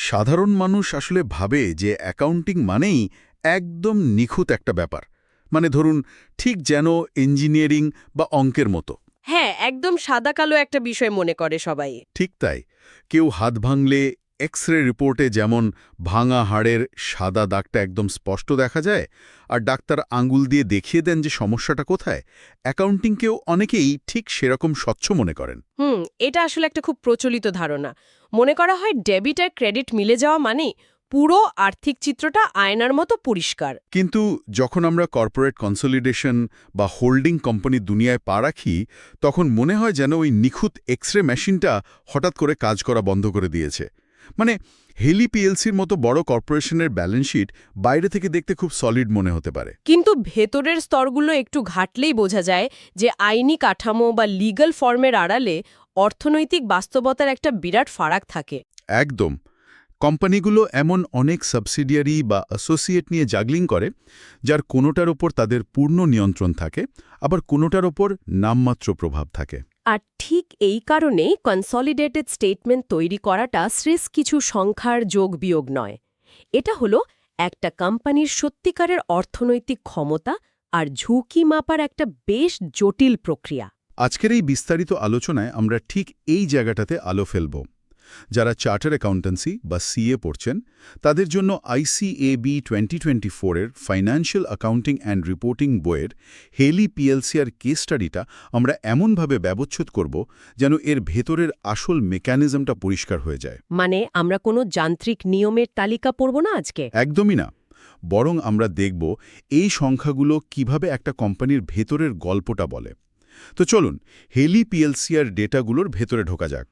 সাধারণ মানুষ আসলে ভাবে যে অ্যাকাউন্টিং মানেই একদম নিখুঁত একটা ব্যাপার, মানে ধরুন ঠিক যেন ইঞ্জিনিয়ারিং বা অঙ্কের মতো। হ্যাঁ, একদম সাদা-কালো একটা বিষয় মনে করে সবাই। ঠিক তাই, কেউ হাত ভাঙলে এক্স-রে রিপোর্টে যেমন ভাঙা হাড়ের সাদা দাগটা একদম স্পষ্ট দেখা যায়, আর ডাক্তার আঙ্গুল দিয়ে দেখিয়ে দেন যে সমস্যাটা কোথায়, অ্যাকাউন্টিংকেও অনেকেই ঠিক সেরকম স্বচ্ছ মনে করেন। এটা আসলে একটা খুব প্রচলিত ধারণা। মনে করা হয় ডেবিট আর ক্রেডিট মিলে যাওয়া মানেই পুরো আর্থিক চিত্রটা আয়নার মতো পরিষ্কার। কিন্তু যখন আমরা কর্পোরেট কনসলিডেশন বা হোল্ডিং কোম্পানির দুনিয়ায় পা রাখি, তখন মনে হয় যেন ওই নিখুঁত এক্স-রে মেশিনটা হঠাৎ করে কাজ করা বন্ধ করে দিয়েছে। মানে হেলি পিএলসির মতো বড় কর্পোরেশনের ব্যালেন্স শিট বাইরে থেকে দেখতে খুব সলিড মনে হতে পারে, কিন্তু ভেতরের স্তরগুলো একটু ঘাটলেই বোঝা যায় যে আইনি কাঠামো বা লিগ্যাল ফর্মের আড়ালে অর্থনৈতিক বাস্তবতার একটা বিরাট ফারাক থাকে। একদম। কোম্পানিগুলো এমন অনেক সাবসিডিয়ারি বা অ্যাসোসিয়েট নিয়ে জাগলিং করে, যার কোনোটার ওপর তাদের পূর্ণ নিয়ন্ত্রণ থাকে, আবার কোনোটার ওপর নামমাত্র প্রভাব থাকে। আর ঠিক এই কারণেই কনসলিডেটেড স্টেটমেন্ট তৈরি করাটা শ্রেষ কিছু সংখ্যার যোগ বিয়োগ নয়। এটা হলো একটা কোম্পানির সত্যিকারের অর্থনৈতিক ক্ষমতা আর ঝুঁকি মাপার একটা বেশ জটিল প্রক্রিয়া। আজকের এই বিস্তারিত আলোচনায় আমরা ঠিক এই জায়গাটাতে আলো ফেলব। যারা চার্টার অ্যাকাউন্টেন্সি বা সিএ পড়ছেন, তাদের জন্য আইসিএবি 2024-এর ফাইন্যান্সিয়াল অ্যাকাউন্টিং অ্যান্ড রিপোর্টিং বইয়ের হেলি পিএলসিআর কেস স্টাডিটা আমরা এমনভাবে ব্যবচ্ছেদ করব যেন এর ভেতরের আসল মেকানিজমটা পরিষ্কার হয়ে যায়। মানে আমরা কোনো যান্ত্রিক নিয়মের তালিকা পড়ব না আজকে। একদমই না, বরং আমরা দেখব এই সংখ্যাগুলো কিভাবে একটা কোম্পানির ভেতরের গল্পটা বলে। তো চলুন হেলি পিএলসিআর ডেটাগুলোর ভেতরে ঢোকা যাক।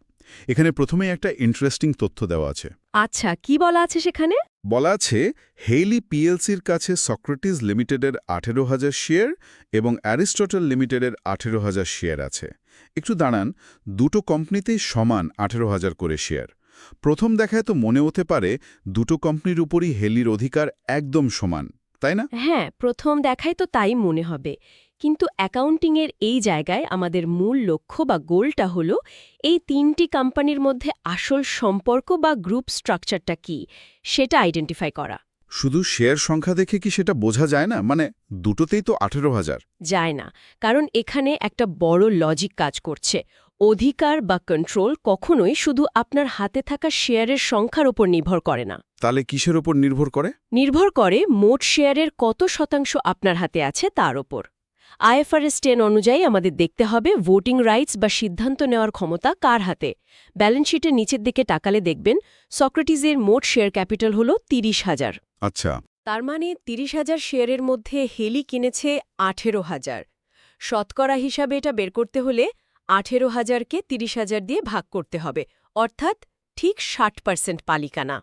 এখানে প্রথমেই একটা ইন্টারেস্টিং তথ্য দেওয়া আছে। আচ্ছা, কি বলা আছে সেখানে? বলা আছে হেইলি পিএলসির কাছে সক্রেটিস লিমিটেডের 18,000 শেয়ার এবং অ্যারিস্টটল লিমিটেডের 18,000 শেয়ার আছে। একটু দাঁড়ান, দুটো কোম্পানিতেই সমান 18,000 করে শেয়ার। প্রথম দেখায় তো মনে হতে পারে দুটো কোম্পানির উপরই হেলির অধিকার একদম সমান, তাই না? হ্যাঁ, প্রথম দেখায় তো তাই মনে হবে। কিন্তু অ্যাকাউন্টিংয়ের এই জায়গায় আমাদের মূল লক্ষ্য বা গোলটা হলো এই তিনটি কোম্পানির মধ্যে আসল সম্পর্ক বা গ্রুপ স্ট্রাকচারটা কি সেটা আইডেন্টিফাই করা। শুধু শেয়ার সংখ্যা দেখে কি সেটা বোঝা যায় না? মানে দুটোতেই তো 18,000। যায় না, কারণ এখানে একটা বড় লজিক কাজ করছে। অধিকার বা কন্ট্রোল কখনোই শুধু আপনার হাতে থাকা শেয়ারের সংখ্যার ওপর নির্ভর করে না। তাহলে কিসের ওপর নির্ভর করে? নির্ভর করে মোট শেয়ারের কত শতাংশ আপনার হাতে আছে তার ওপর। আইএফআরএস 10 অনুযায়ী আমাদের দেখতে হবে ভোটিং রাইটস বা সিদ্ধান্ত নেওয়ার ক্ষমতা কার হাতে। ব্যালেন্স শিটের নিচের দিকে তাকালে দেখবেন সক্রেটিসের মোট শেয়ার ক্যাপিটাল হল 30,000। আচ্ছা, তার মানে 30,000 শেয়ারের মধ্যে হেলি কিনেছে 18,000। শতকরা হিসাবে এটা বের করতে হলে 18,000কে 30,000 দিয়ে ভাগ করতে হবে, অর্থাৎ ঠিক 60% পালিকানা।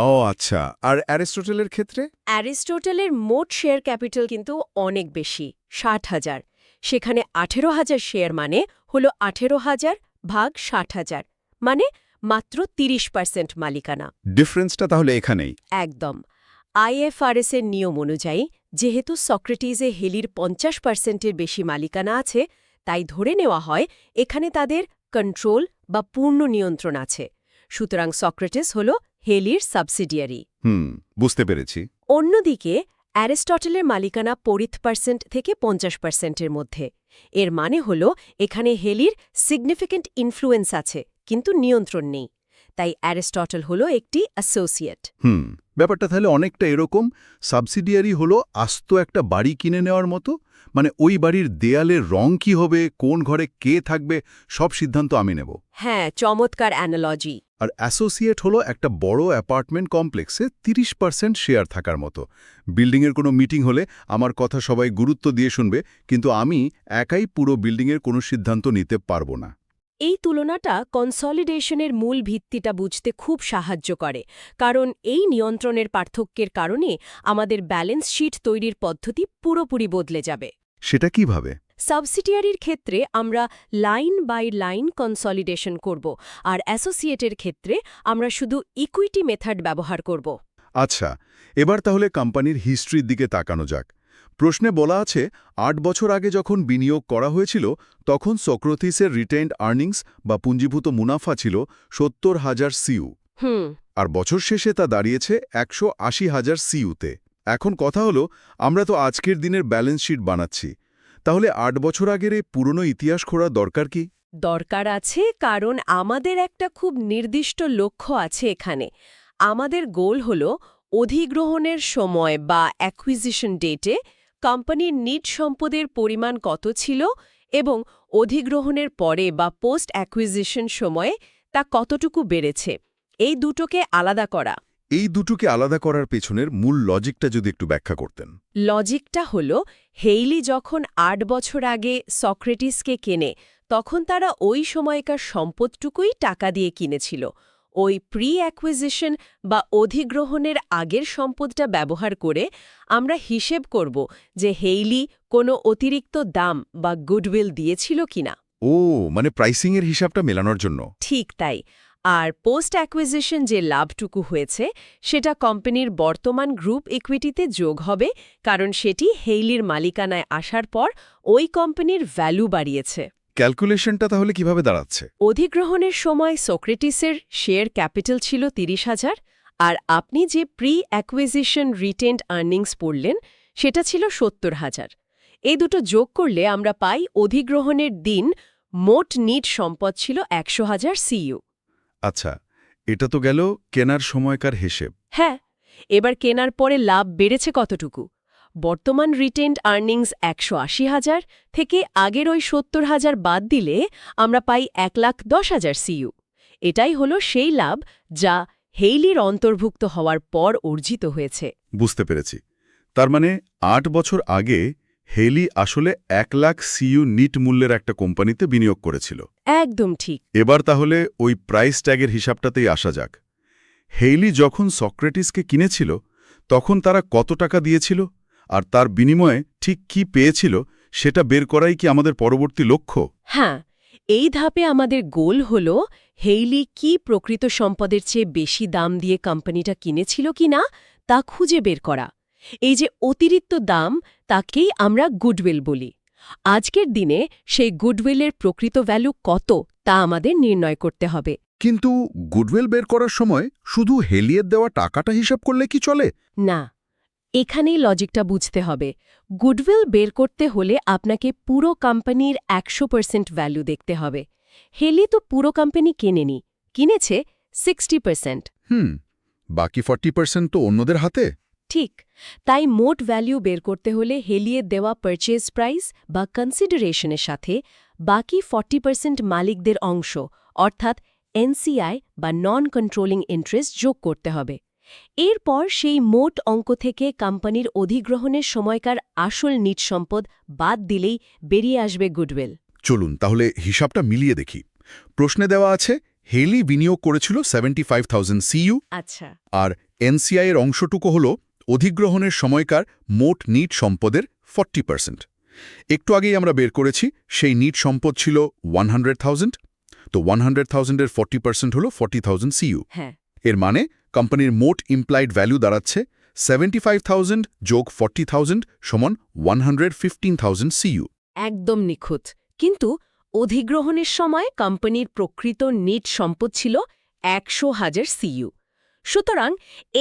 ও আচ্ছা। আর অ্যারিস্টটলের ক্ষেত্রে? অ্যারিস্টোটলের মোট শেয়ার ক্যাপিটাল কিন্তু অনেক বেশি, 60,000। সেখানে 18,000 শেয়ার মানে হল 18,000 ভাগ 60,000, মানে মাত্র 30% মালিকানা। ডিফারেন্সটা তাহলে এখানেই। একদম। আইএফআরএসের নিয়ম অনুযায়ী যেহেতু সক্রেটিসে হেলির 50%-এর বেশি মালিকানা আছে, তাই ধরে নেওয়া হয় এখানে তাদের কন্ট্রোল বা পূর্ণ নিয়ন্ত্রণ আছে। সুতরাং সক্রেটিস হল হেলির সাবসিডিয়ারি। বুঝতে পেরেছি। অন্যদিকে অ্যারিস্টটলের মালিকানা 40% থেকে 50%-এর মধ্যে। এর মানে হল এখানে হেলির সিগনিফিক্যান্ট ইনফ্লুয়েন্স আছে, কিন্তু নিয়ন্ত্রণ নেই। তাই অ্যারিস্টটল হল একটি অ্যাসোসিয়েট। ব্যাপারটা তাহলে অনেকটা এরকম, সাবসিডিয়ারি হলো আস্ত একটা বাড়ি কিনে নেওয়ার মতো। মানে ওই বাড়ির দেয়ালের রং কি হবে, কোন ঘরে কে থাকবে, সব সিদ্ধান্ত আমি নেব। হ্যাঁ, চমৎকার অ্যানালজি। আর অ্যাসোসিয়েট হলো একটা বড় অ্যাপার্টমেন্ট কমপ্লেক্সে 30% শেয়ার থাকার মতো। বিল্ডিংয়ের কোনো মিটিং হলে আমার কথা সবাই গুরুত্ব দিয়ে শুনবে, কিন্তু আমি একাই পুরো বিল্ডিংয়ের কোনো সিদ্ধান্ত নিতে পারবো না। এই তুলনাটা কনসলিডেশনের মূল ভিত্তিটা বুঝতে খুব সাহায্য করে, কারণ এই নিয়ন্ত্রণের পার্থক্যের কারণে আমাদের ব্যালেন্স শিট তৈরির পদ্ধতি পুরোপুরি বদলে যাবে। সেটা কিভাবে? সাবসিডিয়ারির ক্ষেত্রে আমরা লাইন বাই লাইন কনসলিডেশন করব, আর অ্যাসোসিয়েটের ক্ষেত্রে আমরা শুধু ইকুইটি মেথড ব্যবহার করব। আচ্ছা, এবার তাহলে কোম্পানির হিস্ট্রির দিকে তাকানো যাক। প্রশ্নে বলা আছে 8 বছর আগে যখন বিনিয়োগ করা হয়েছিল, তখন সক্রেটিসের রিটেইনড আর্নিংস বা পুঞ্জীভূত মুনাফা ছিল 70,000 সিইউ। আর বছর শেষে তা দাঁড়িয়েছে 180,000 সিইউতে। এখন কথা হলো, আমরা তো আজকের দিনের ব্যালেন্স শিট বানাচ্ছি, তাহলে 8 বছর আগের এই পুরনো ইতিহাস খোঁড়ার দরকার কি? দরকার আছে, কারণ আমাদের একটা খুব নির্দিষ্ট লক্ষ্য আছে এখানে। আমাদের গোল হল অধিগ্রহণের সময় বা অ্যাকুইজিশন ডেটে কোম্পানির নিট সম্পদের পরিমাণ কত ছিল এবং অধিগ্রহণের পরে বা পোস্ট অ্যাকুইজিশন সময়ে তা কতটুকু বেড়েছে, এই দুটোকে আলাদা করা। এই দুটোকে আলাদা করার পেছনের মূল লজিকটা যদি একটু ব্যাখ্যা করতেন। লজিকটা হল, হেইলি যখন 8 বছর আগে সক্রেটিসকে কেনে, তখন তারা ওই সময়কার সম্পদটুকুই টাকা দিয়ে কিনেছিল। ওই প্রি অ্যাকুইজিশন বা অধিগ্রহণের আগের সম্পদটা ব্যবহার করে আমরা হিসেব করব যে হেইলি কোনো অতিরিক্ত দাম বা গুডউইল দিয়েছিল কিনা। ও, মানে প্রাইসিংয়ের হিসাবটা মেলানোর জন্য। ঠিক তাই। আর পোস্ট অ্যাকুইজিশন যে লাভটুকু হয়েছে সেটা কোম্পানির বর্তমান গ্রুপ ইকুইটিতে যোগ হবে, কারণ সেটি হেইলির মালিকানায় আসার পর ওই কোম্পানির ভ্যালু বাড়িয়েছে। ক্যালকুলেশনটা তাহলে কিভাবে দাঁড়াচ্ছে? অধিগ্রহণের সময় সক্রেটিসের শেয়ার ক্যাপিটাল ছিল 30,000, আর আপনি যে প্রি অ্যাকুইজিশন রিটেন্ড আর্নিংস পড়লেন সেটা ছিল 70,000। এই দুটো যোগ করলে আমরা পাই অধিগ্রহণের দিন মোট নিট সম্পদ ছিল 100,000 সিইউ। আচ্ছা, এটা তো গেল কেনার সময়কার হিসেব। হ্যাঁ, এবার কেনার পরে লাভ বেড়েছে কতটুকু? বর্তমান রিটেন্ড আর্নিংস 180,000 থেকে আগের ওই 70,000 বাদ দিলে আমরা পাই 1,10,000 সিইউ। এটাই হলো সেই লাভ যা হেইলির অন্তর্ভুক্ত হওয়ার পর অর্জিত হয়েছে। বুঝতে পেরেছি। তার মানে 8 বছর আগে হেইলি আসলে 1 লাখ সিইউ নিট মূল্যের একটা কোম্পানিতে বিনিয়োগ করেছিল। একদম ঠিক। এবার তাহলে ওই প্রাইস ট্যাগের হিসাবটাতেই আসা যাক। হেইলি যখন সক্রেটিসকে কিনেছিল তখন তারা কত টাকা দিয়েছিল, আর তার বিনিময়ে ঠিক কি পেয়েছিল সেটা বের করাই কি আমাদের পরবর্তী লক্ষ্য? হ্যাঁ, এই ধাপে আমাদের গোল হল হেইলি কি প্রকৃত সম্পদের চেয়ে বেশি দাম দিয়ে কোম্পানিটা কিনেছিল কিনা তা খুঁজে বের করা। এই যে অতিরিক্ত দাম, তাকেই আমরা গুডউইল বলি। আজকের দিনে সেই গুডউইলের প্রকৃত ভ্যালু কত তা আমাদের নির্ণয় করতে হবে। কিন্তু গুডউইল বের করার সময় শুধু হেলিয়ের দেওয়া টাকাটা হিসাব করলে কি চলে? না, এখানেই লজিকটা বুঝতে হবে। গুডউইল বের করতে হলে আপনাকে পুরো কোম্পানির 100% ভ্যালু দেখতে হবে। হেলি তো পুরো কোম্পানি কেনেনি, কিনেছে 60%। বাকি 40% তো অন্যদের হাতে। ঠিক, তাই মোট ভ্যালু বের করতে হলে হেলিয়ে দেওয়া পারচেজ প্রাইস বা কনসিডারেশনের সাথে বাকি 40% মালিকদের অংশ অর্থাৎ এনসিআই বা নন কন্ট্রোলিং ইন্টারেস্ট যোগ করতে হবে। এরপর সেই মোট অঙ্ক থেকে কোম্পানির অধিগ্রহণের সময়কার আসল নিট সম্পদ বাদ দিলেই বেরিয়ে আসবে গুডউইল। চলুন তাহলে হিসাবটা মিলিয়ে দেখি। প্রশ্নে দেওয়া আছে হেলি বিনিয়োগ করেছিল 75,000 সিইউ, আচ্ছা, আর এনসিআই এর অংশটুকু হল অধিগ্রহণের সময়কার মোট নিট সম্পদের 40%। একটু আগেই আমরা বের করেছি সেই নিট সম্পদ ছিল 100,000, তো 100,000 এর 40% হল 40,000 সিইউ। হ্যাঁ, এর মানে কোম্পানির মোট ইমপ্লাইড ভ্যালু দাঁড়াচ্ছে 75,000 যোগ 40,000 সমান 115,000 সিইউ। একদম নিখুঁত। কিন্তু অধিগ্রহণের সময় কোম্পানির প্রকৃত নিট সম্পদ ছিল 100,000 সিইউ। সুতরাং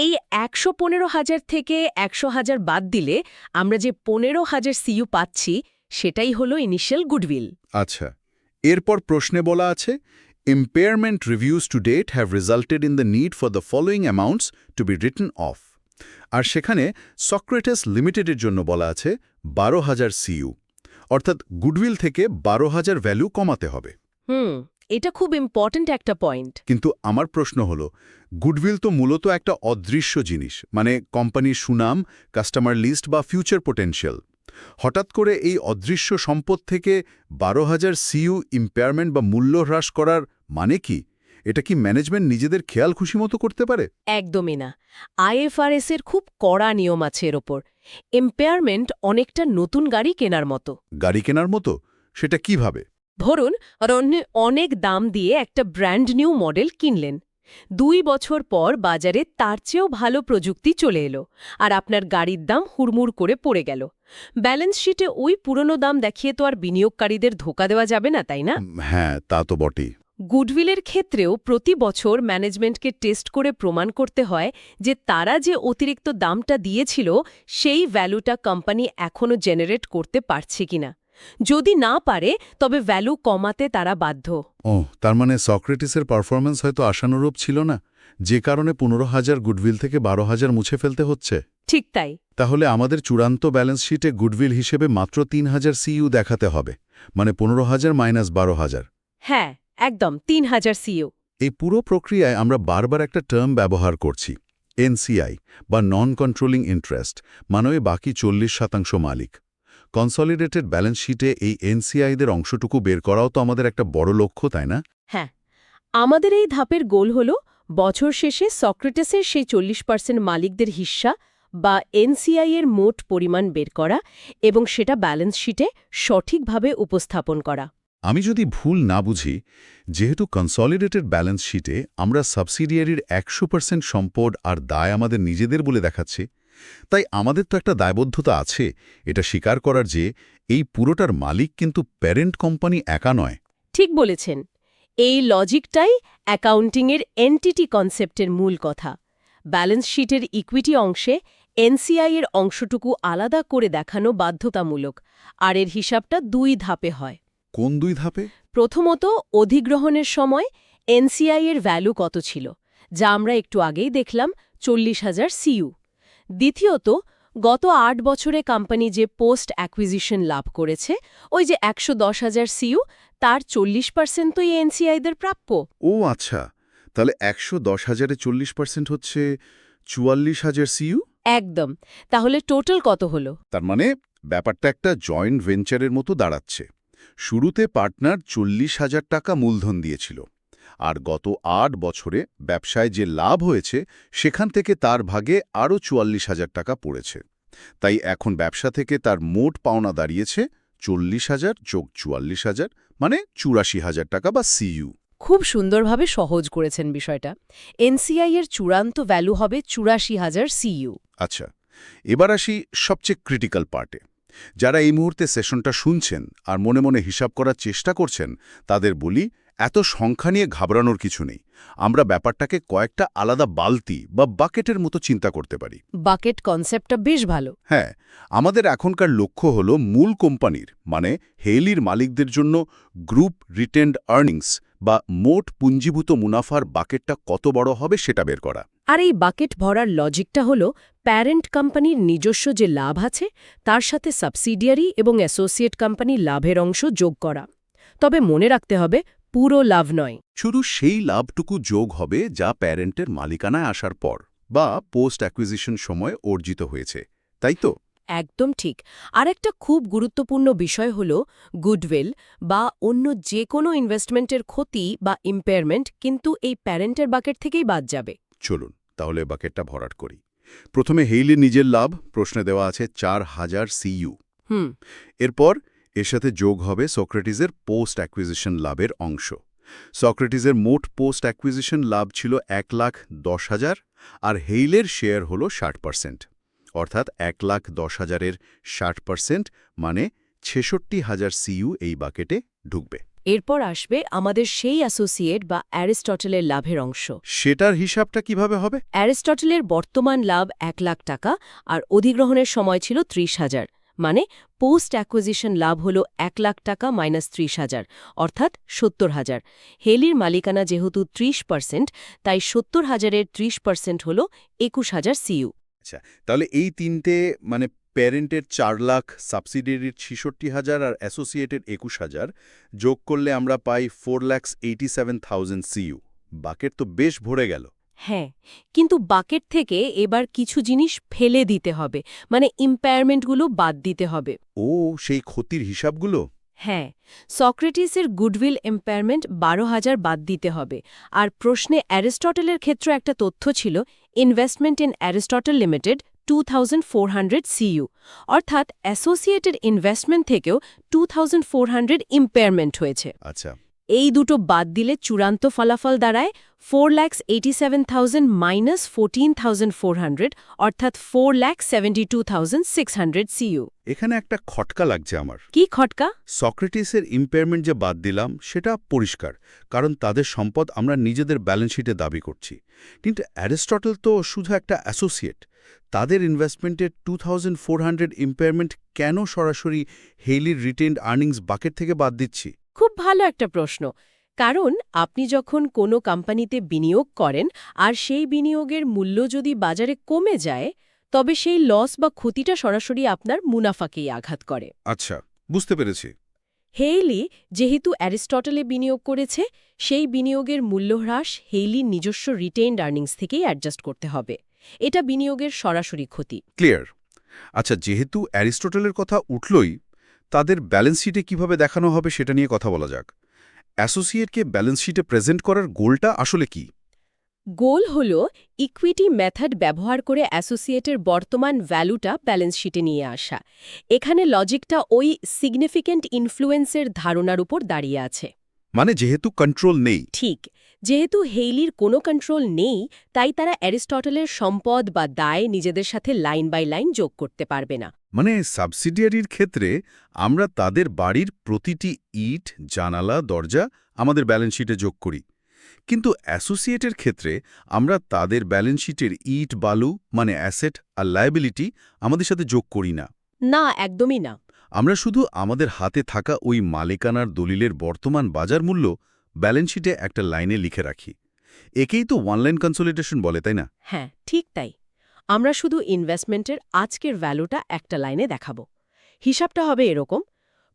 এই 115,000 থেকে 100,000 বাদ দিলে আমরা যে 15,000 সিইউ পাচ্ছি সেটাই হলো ইনিশিয়াল গুডউইল। আচ্ছা, এরপর প্রশ্নে বলা আছে impairment reviews to date have resulted in the need for the following amounts to be written off। আর সেখানে সক্রেটিস লিমিটেডের জন্য বলা আছে 12,000 সিইউ, অর্থাৎ গুডউইল থেকে 12,000 ভ্যালু কমাতে হবে। এটা খুব ইম্পর্ট্যান্ট একটা পয়েন্ট। কিন্তু আমার প্রশ্ন হলো, গুডউইল তো মূলত একটা অদৃশ্য জিনিস, মানে কোম্পানির সুনাম, কাস্টমার লিস্ট বা ফিউচার পোটেনশিয়াল। হঠাৎ করে এই অদৃশ্য সম্পদ থেকে 12,000 সিইউ ইম্পেয়ারমেন্ট বা মূল্য হ্রাস করার মানে কি? এটা কি ম্যানেজমেন্ট নিজেদের খেয়াল খুশি মতো করতে পারে? একদমই না। আইএফআরএস এর খুব কড়া নিয়ম আছে এর ওপর। ইম্পেয়ারমেন্ট অনেকটা নতুন গাড়ি কেনার মতো। গাড়ি কেনার মতো? সেটা কিভাবে? ধরুন, অনেক দাম দিয়ে একটা ব্র্যান্ড নিউ মডেল কিনলেন। 2 বছর পর বাজারে তার চেয়েও ভালো প্রযুক্তি চলে এলো, আর আপনার গাড়ির দাম হুড়মুড় করে পড়ে গেল। ব্যালেন্স শিটে ওই পুরনো দাম দেখিয়ে তো আর বিনিয়োগকারীদের ধোকা দেওয়া যাবে না, তাই না? হ্যাঁ, তা তো বটেই। গুডউইলের ক্ষেত্রেও প্রতি বছর ম্যানেজমেন্টকে টেস্ট করে প্রমাণ করতে হয় যে তারা যে অতিরিক্ত দামটা দিয়েছিল সেই ভ্যালুটা কোম্পানি এখনও জেনারেট করতে পারছে কিনা। যদি না পারে তবে ভ্যালু কমাতে তারা বাধ্য। তার মানে সক্রেটিসের পারফরম্যান্স হয়তো আশানুরূপ ছিল না, যে কারণে 15,000 গুডউইল থেকে 12,000 মুছে ফেলতে হচ্ছে। ঠিক তাই। তাহলে আমাদের চূড়ান্ত ব্যালেন্স শিটে গুডউইল হিসেবে মাত্র 3,000 সিইউ দেখাতে হবে, মানে 15,000 মাইনাস 12,000। হ্যাঁ, একদম 3,000 সিইউ। এই পুরো প্রক্রিয়ায় আমরা বারবার একটা টার্ম ব্যবহার করছি, এনসিআই বা নন কন্ট্রোলিং ইন্টারেস্ট, মানে বাকি 40% মালিক। কনসলিডেটেড ব্যালেন্স শিটে এই এনসিআইদের অংশটুকু বের করাও তো আমাদের একটা বড় লক্ষ্য, তাই না? হ্যাঁ, আমাদের এই ধাপের গোল হল বছর শেষে সক্রেটিসের সেই 40% মালিকদের হিস্সা বা এনসিআই এর মোট পরিমাণ বের করা এবং সেটা ব্যালেন্স শিটে সঠিকভাবে উপস্থাপন করা। আমি যদি ভুল না বুঝি, যেহেতু কনসলিডেটেড ব্যালেন্স শিটে আমরা সাবসিডিয়ারির 100% সম্পদ আর দায় আমাদের নিজেদের বলে দেখাচ্ছি, তাই আমাদের তো একটা দায়বদ্ধতা আছে এটা স্বীকার করার যে এই পুরোটার মালিক কিন্তু প্যারেন্ট কোম্পানি একা নয়। ঠিক বলেছেন। এই লজিকটাই অ্যাকাউন্টিংয়ের এন্টিটি কনসেপ্টের মূল কথা। ব্যালেন্স শিটের ইকুইটি অংশে এনসিআই এর অংশটুকু আলাদা করে দেখানো বাধ্যতামূলক, আর এর হিসাবটা 2 ধাপে হয়। কোন 2 ধাপে? প্রথমত, অধিগ্রহণের সময় এনসিআই এর ভ্যালু কত ছিল, যা আমরা একটু আগেই দেখলাম 40,000 সিইউ। দ্বিতীয়ত, গত 8 বছরে কোম্পানি যে পোস্ট অ্যাকুইজিশন লাভ করেছে, ওই যে 110,000 সিইউ, তার 40% তো এই এনসিআইদের প্রাপ্য। ও আচ্ছা, তাহলে 110,000-এ 40% হচ্ছে 44,000 সিইউ। একদম। তাহলে টোটাল কত হলো? তার মানে ব্যাপারটা একটা জয়েন্ট ভেঞ্চারের মতো দাঁড়াচ্ছে। শুরুতে পার্টনার 40,000 টাকা মূলধন দিয়েছিল, আর গত 8 বছরে ব্যবসায় যে লাভ হয়েছে সেখান থেকে তার ভাগে আরও 44,000 টাকা পড়েছে। তাই এখন ব্যবসা থেকে তার মোট পাওনা দাঁড়িয়েছে 40,000 যোগ 44,000, মানে 84,000 টাকা বা সিইউ। খুব সুন্দরভাবে সহজ করেছেন বিষয়টা। এনসিআই এর চূড়ান্ত ভ্যালু হবে 84,000 সিইউ। আচ্ছা, এবার আসি সবচেয়ে ক্রিটিক্যাল পার্টে। যারা এই মুহূর্তে সেশনটা শুনছেন আর মনে মনে হিসাব করার চেষ্টা করছেন, তাদের বলি, এত সংখ্যা নিয়ে ঘাবড়ানোর কিছু নেই। আমরা ব্যাপারটাকে কয়েকটা আলাদা বালতি বা বাকেটের মতো চিন্তা করতে পারি। বাকেট কনসেপ্টটা বেশ ভালো। হ্যাঁ, আমাদের এখনকার লক্ষ্য হলো মূল কোম্পানির, মানে হেইলির মালিকদের জন্য গ্রুপ রিটেন্ড আর্নিংস বা মোট পুঞ্জীভূত মুনাফার বাকেটটা কত বড় হবে সেটা বের করা। আর এই বাকেট ভরার লজিকটা হল প্যারেন্ট কোম্পানির নিজস্ব যে লাভ আছে তার সাথে সাবসিডিয়ারি এবং অ্যাসোসিয়েট কোম্পানির লাভের অংশ যোগ করা। তবে মনে রাখতে হবে, পুরো লাভ নয়। শুধু সেই লাভটুকু যোগ হবে যা প্যারেন্টের মালিকানায় আসার পর বা পোস্ট অ্যাকুইজিশন সময় অর্জিত হয়েছে, তাই তো? একদম ঠিক। আরেকটা খুব গুরুত্বপূর্ণ বিষয় হল গুডউইল বা অন্য যে কোনো ইনভেস্টমেন্টের ক্ষতি বা ইম্পেয়ারমেন্ট কিন্তু এই প্যারেন্টের বাকেট থেকেই বাদ যাবে। চলুন তাহলে বাকেটটা ভরাট করি। প্রথমে হেইলির নিজের লাভ প্রশ্নে দেওয়া আছে 4,000 সিইউ। এরপর এর সাথে যোগ হবে সক্রেটিসের পোস্ট অ্যাকুইজিশন লাভের অংশ। সক্রেটিসের মোট পোস্ট অ্যাকুইজিশন লাভ ছিল 1,10,000, আর হেইলের শেয়ার হল 60%, অর্থাৎ 1,10,000-এর 60% মানে 66,000 সিইউ এই বাকেটে ঢুকবে। এরপর আসবে আমাদের সেই অ্যাসোসিয়েট বা অ্যারিস্টটলের লাভের অংশ। সেটার হিসাবটা কিভাবে হবে? অ্যারিস্টটলের বর্তমান লাভ 1,00,000 টাকা আর অধিগ্রহণের সময় ছিল 30,000, মানে পোস্ট অ্যাকুইজিশন লাভ হল 1,00,000 টাকা মাইনাস 30,000, অর্থাৎ 70,000। হেলির মালিকানা যেহেতু 30%, তাই 70,000-এর 30% হল 21,000 সিইউ। আচ্ছা, তাহলে এই তিনটে মানে প্যারেন্টের 4 লাখ, সাবসিডিয়ারির 66,000 আর অ্যাসোসিয়েটের 21,000 যোগ করলে আমরা পাই 4,87,000 সিইউ। বাকেট তো বেশ ভরে গেল। হ্যাঁ, কিন্তু বাকেট থেকে এবার কিছু জিনিস ফেলে দিতে হবে, মানে ইম্পায়ারমেন্টগুলো বাদ দিতে হবে। ও, সেই ক্ষতির হিসাবগুলো? হ্যাঁ, সক্রেটিসের গুডউইল ইম্পায়ারমেন্ট 12,000 বাদ দিতে হবে। আর প্রশ্নে অ্যারিস্টটলের ক্ষেত্রে একটা তথ্য ছিল, investment in Aristotle limited 2,400 CU, অর্থাৎ অ্যাসোসিয়েটেড ইনভেস্টমেন্ট থেকেও 2,400 ইম্পায়ারমেন্ট হয়েছে। আচ্ছা, এই দুটো বাদ দিলে চূড়ান্ত ফলাফল দাঁড়ায় 4,87,000 মাইনাস 14,400 অর্থাৎ 4,72,600 CU। এখানে একটা খটকা লাগছে আমার। কি খটকা? সক্রেটিসের ইম্পেয়ারমেন্ট যে বাদ দিলাম সেটা পরিষ্কার, কারণ তাদের সম্পদ আমরা নিজেদের ব্যালেন্স শিটে দাবি করছি। কিন্তু অ্যারিস্টটল তো শুধু একটা অ্যাসোসিয়েট। তাদের ইনভেস্টমেন্টের 2,400 ইম্পেয়ারমেন্ট কেন সরাসরি হেইলির রিটেইনড আর্নিংস বাকেট থেকে বাদ দিচ্ছি? খুব ভালো একটা প্রশ্ন। কারণ আপনি যখন কোনো কোম্পানিতে বিনিয়োগ করেন আর সেই বিনিয়োগের মূল্য যদি বাজারে কমে যায়, তবে সেই লস বা ক্ষতিটা সরাসরি আপনার মুনাফাকেই আঘাত করে। আচ্ছা, বুঝতে পেরেছি। হেইলি যেহেতু অ্যারিস্টটলে বিনিয়োগ করেছে, সেই বিনিয়োগের মূল্যহ্রাস হেইলির নিজস্ব রিটেইনড আর্নিংস থেকেই অ্যাডজাস্ট করতে হবে। এটা বিনিয়োগের সরাসরি ক্ষতি। ক্লিয়ার। আচ্ছা, যেহেতু অ্যারিস্টটলের কথা উঠলই, তাদের ব্যালেন্স শিটে কিভাবে দেখানো হবে সেটা নিয়ে কথা বলা যাক। অ্যাসোসিয়েটকে ব্যালেন্স শিটে প্রেজেন্ট করার গোলটা আসলে কি? গোল হল ইকুইটি মেথড ব্যবহার করে অ্যাসোসিয়েটের বর্তমান ভ্যালুটা ব্যালেন্স শিটে নিয়ে আসা। এখানে লজিকটা ওই সিগনিফিক্যান্ট ইনফ্লুয়েন্সের ধারণার উপর দাঁড়িয়ে আছে। মানে যেহেতু কন্ট্রোল নেই। ঠিক, যেহেতু হেইলির কোনো কন্ট্রোল নেই, তাই তারা অ্যারিস্টটলের সম্পদ বা দায় নিজেদের সাথে লাইন বাই লাইন যোগ করতে পারবে না। মানে সাবসিডিয়ারির ক্ষেত্রে আমরা তাদের বাড়ির প্রতিটি ইট, জানালা, দরজা আমাদের ব্যালেন্স শিটে যোগ করি। কিন্তু অ্যাসোসিয়েটের ক্ষেত্রে আমরা তাদের ব্যালেন্স শিটের ইট, বালু মানে অ্যাসেট আর লায়াবিলিটি আমাদের সাথে যোগ করি না। না, একদমই না। আমরা শুধু আমাদের হাতে থাকা ওই মালিকানার দলিলের বর্তমান বাজার মূল্য ব্যালেন্স শিটে একটা লাইনে লিখে রাখি। একেই তো ওয়ান লাইন কনসোলিডেশন বলে, তাই না? হ্যাঁ, ঠিক তাই। আমরা শুধু ইনভেস্টমেন্টের আজকের ভ্যালুটা একটা লাইনে দেখাবো। হিসাবটা হবে এরকম: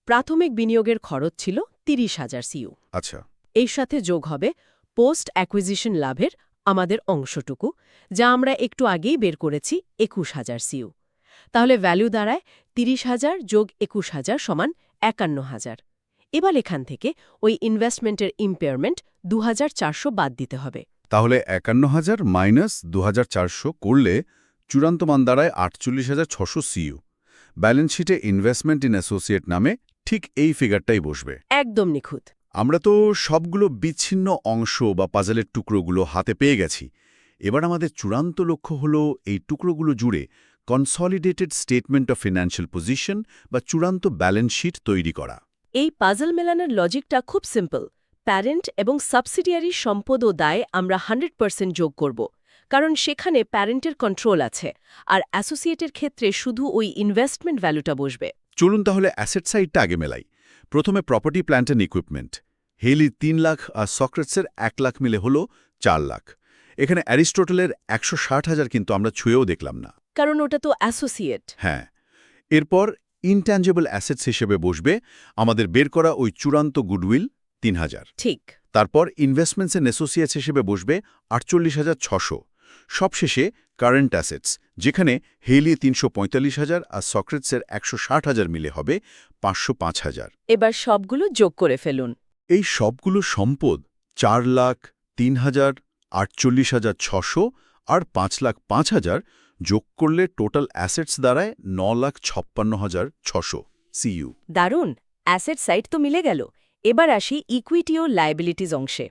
প্রাথমিক বিনিয়োগের খরচ ছিল 30,000 CU। আচ্ছা। এর সাথে যোগ হবে পোস্ট অ্যাকুইজিশন লাভের আমাদের অংশটুকু, যা আমরা একটু আগেই বের করেছি 21,000 CU। তাহলে ভ্যালু দাঁড়ায় 30,000 যোগ 21,000 সমান 51,000। এবার এখান থেকে ওই ইনভেস্টমেন্টের ইম্পেয়ারমেন্ট 2,400 বাদ দিতে হবে। তাহলে 51,000 মাইনাস 2,400 করলে চূড়ান্ত মান দাঁড়ায় 48,600 CU। ব্যালেন্স শিটে ইনভেস্টমেন্ট ইন অ্যাসোসিয়েট নামে ঠিক এই ফিগারটাই বসবে। একদম নিখুঁত। আমরা তো সবগুলো বিচ্ছিন্ন অংশ বা পাজলের টুকরোগুলো হাতে পেয়ে গেছি। এবার আমাদের চূড়ান্ত লক্ষ্য হলো এই টুকরোগুলো জুড়ে consolidated statement of financial position বা চূড়ান্ত ব্যালেন্স শিট তৈরি করা। এই পাজল মেলানোর লজিকটা খুব সিম্পল। প্যারেন্ট এবং সাবসিডিয়ারির সম্পদ ও দায় আমরা 100% যোগ করব, কারণ সেখানে প্যারেন্টের কন্ট্রোল আছে, আর অ্যাসোসিয়েটের ক্ষেত্রে শুধু ওই ইনভেস্টমেন্ট ভ্যালুটা বসবে। চলুন তাহলে অ্যাসেট সাইডটা আগে মেলাই। প্রথমে property, plant and equipment. Haley 3 lakh আর সক্রেটসের 1 লাখ মিলে হলো 4 লাখ। এখানে অ্যারিস্টটলের 160,000 কিন্তু আমরা ছুঁয়েও দেখলাম না, কারণ ওটা তো অ্যাসোসিয়েট। হ্যাঁ। এরপর ইনট্যাঞ্জেবল অ্যাসেটস হিসেবে বসবে আমাদের বের করা ওই চূড়ান্ত গুডউইল 3,000। ঠিক। তারপর ইনভেস্টমেন্টস এন্ড অ্যাসোসিয়েটস হিসেবে বসবে 48,600। সবশেষে কারেন্ট অ্যাসেটস, যেখানে হেইলি 345,000 আর সক্রেটসের 160,000 মিলে হবে 505,000। এবার সবগুলো যোগ করে ফেলুন। এই সবগুলো সম্পদ 4 লাখ, 3,000, 48,600 আর 5,05,000 যোগ করলে টোটাল অ্যাসেটস দাঁড়ায় 9,56,600 CU। দারুণ! অ্যাসেট সাইড তো মিলে গেল। এবার আসি ইকুইটি ও লায়াবিলিটিজ অংশে।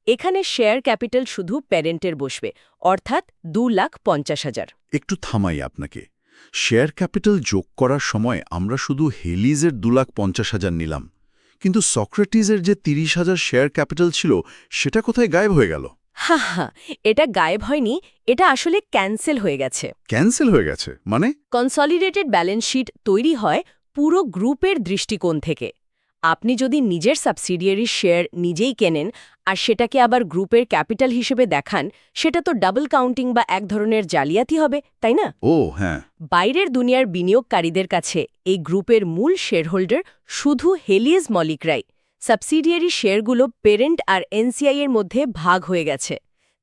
এখানে শেয়ার ক্যাপিটাল শুধু প্যারেন্টের বসবে, অর্থাৎ 2,50,000। একটু থামাই আপনাকে। শেয়ার ক্যাপিটাল যোগ করার সময় আমরা শুধু হেলিজের 2,50,000 নিলাম, কিন্তু সক্রেটিসের যে 30,000 শেয়ার ক্যাপিটাল ছিল সেটা কোথায় গায়েব হয়ে গেল? হা হা, এটা গায়েব হয়নি, এটা আসলে ক্যান্সেল হয়ে গেছে। ক্যান্সেল হয়ে গেছে মানে? কনসলিডেটেড ব্যালেন্স শিট তৈরি হয় পুরো গ্রুপের দৃষ্টিকোণ থেকে। আপনি যদি নিজের সাবসিডিয়ারির শেয়ার নিজেই কেনেন আর সেটাকে আবার গ্রুপের ক্যাপিটাল হিসেবে দেখান, সেটা তো ডাবল কাউন্টিং বা এক ধরনের জালিয়াতি হবে, তাই না? ও হ্যাঁ। বাইরের দুনিয়ার বিনিয়োগকারীদের কাছে এই গ্রুপের মূল শেয়ারহোল্ডার শুধু হেলিজ মলিকরাই। সাবসিডিয়ারি শেয়ারগুলো পেরেন্ট আর এনসিআই এর মধ্যে ভাগ হয়ে গেছে,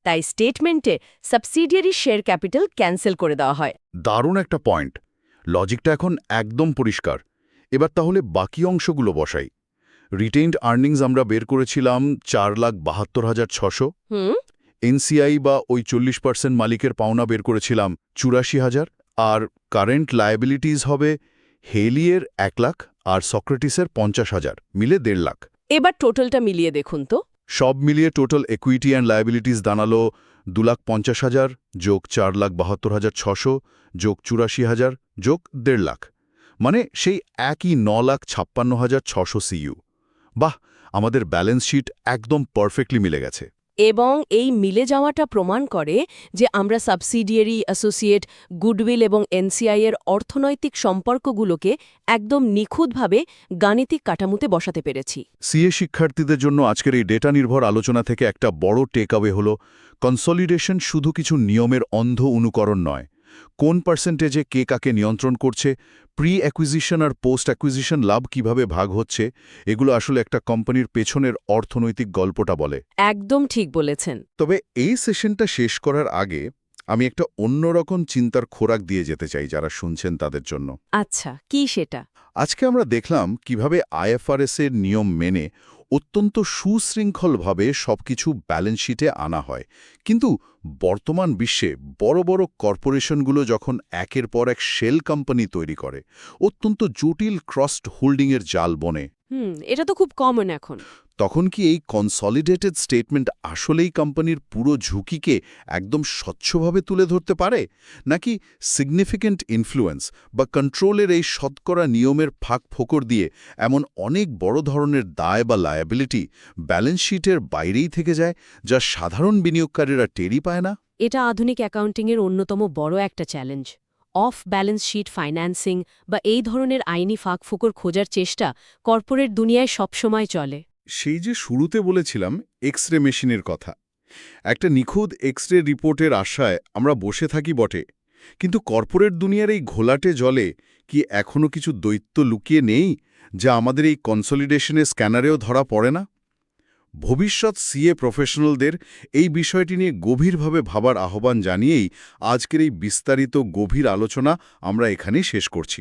তাই স্টেটমেন্টে সাবসিডিয়ারি শেয়ার ক্যাপিটাল ক্যান্সেল করে দেওয়া হয়। দারুণ একটা পয়েন্ট। লজিকটা এখন একদম পরিষ্কার। এবার তাহলে বাকি অংশগুলো বসাই। রিটেইনড আর্নিংস আমরা বের করেছিলাম 4,72,600। এনসিআই বা ওই 40% মালিকের পাওনা বের করেছিলাম 84,000। আর কারেন্ট লায়াবিলিটিজ হবে হেলিয়ের 1 লাখ আর সক্রেটিসের 50,000 মিলে 1.5 লাখ। এবার টোটালটা মিলিয়ে দেখুন তো। সব মিলিয়ে টোটাল ইকুইটি অ্যান্ড লায়াবিলিটিস দাঁড়ালো 2,50,000 যোগ 4,72,600 যোগ 84,000 যোগ 1.5 লাখ, মানে সেই একই 9,56,600 সিইউ। বাহ, আমাদের ব্যালেন্স শিট একদম পারফেক্টলি মিলে গেছে। এবং এই মিলে যাওয়াটা প্রমাণ করে যে আমরা সাবসিডিয়ারি, অ্যাসোসিয়েট, গুডউইল এবং এনসিআই এর অর্থনৈতিক সম্পর্কগুলোকে একদম নিখুঁতভাবে গাণিতিক কাঠামোতে বসাতে পেরেছি। সিএ শিক্ষার্থীদের জন্য আজকের এই ডেটা নির্ভর আলোচনা থেকে একটা বড় টেক অ্যাওয়ে হল, কনসলিডেশন শুধু কিছু নিয়মের অন্ধ অনুকরণ নয়। কোন পার্সেন্টেজে কে কাকে নিয়ন্ত্রণ করছে, প্রি অ্যাকুইজিশন আর পোস্ট অ্যাকুইজিশন লাভ কিভাবে ভাগ হচ্ছে, এগুলো আসলে একটা কোম্পানির পেছনের অর্থনৈতিক গল্পটা বলে। একদম ঠিক বলেছেন। তবে এই সেশনটা শেষ করার আগে আমি একটা অন্যরকম চিন্তার খোরাক দিয়ে যেতে চাই যারা শুনছেন তাদের জন্য। আচ্ছা, কি সেটা? আজকে আমরা দেখলাম কিভাবে আইএফআরএস এর নিয়ম মেনে অত্যন্ত সুশৃঙ্খলভাবে সবকিছু ব্যালেন্স শিটে আনা হয়, কিন্তু বর্তমান বিশ্বে বড় বড় কর্পোরেশনগুলো যখন একের পর এক শেল কোম্পানি তৈরি করে, অত্যন্ত জটিল ক্রসড হোল্ডিংয়ের জাল বনে, এটা তো খুব কমন এখন। তখন কি এই কনসলিডেটেড স্টেটমেন্ট আসলেই কোম্পানির পুরো ঝুঁকিকে একদম স্বচ্ছভাবে তুলে ধরতে পারে, নাকি সিগনিফিক্যান্ট ইনফ্লুয়েন্স বা কন্ট্রোলের এই শতকরা নিয়মের ফাঁক ফোকর দিয়ে এমন অনেক বড় ধরনের দায় বা লায়াবিলিটি ব্যালেন্স শিটের বাইরেই থেকে যায়, যা সাধারণ বিনিয়োগকারীরা টেরই পায় না? এটা আধুনিক অ্যাকাউন্টিংয়ের অন্যতম বড় একটা challenge. Off balance sheet financing বা এই ধরনের আইনি ফাঁকফোকর খোঁজার চেষ্টা কর্পোরেট দুনিয়ায় সবসময় চলে। সেই যে শুরুতে বলেছিলাম এক্স-রে মেশিনের কথা, একটা নিখুঁত এক্স-রে রিপোর্টের আশায় আমরা বসে থাকি বটে, কিন্তু কর্পোরেট দুনিয়ার এই ঘোলাটে জলে কি এখনো কিছু দৈত্য লুকিয়ে নেই, যা আমাদের এই কনসলিডেশনের স্ক্যানারেও ধরা পড়ে না? ভবিষ্যৎ সিএ প্রফেশনালদের এই বিষয়টি নিয়ে গভীরভাবে ভাবার আহ্বান জানিয়েই আজকের এই বিস্তারিত গভীর আলোচনা আমরা এখানেই শেষ করছি।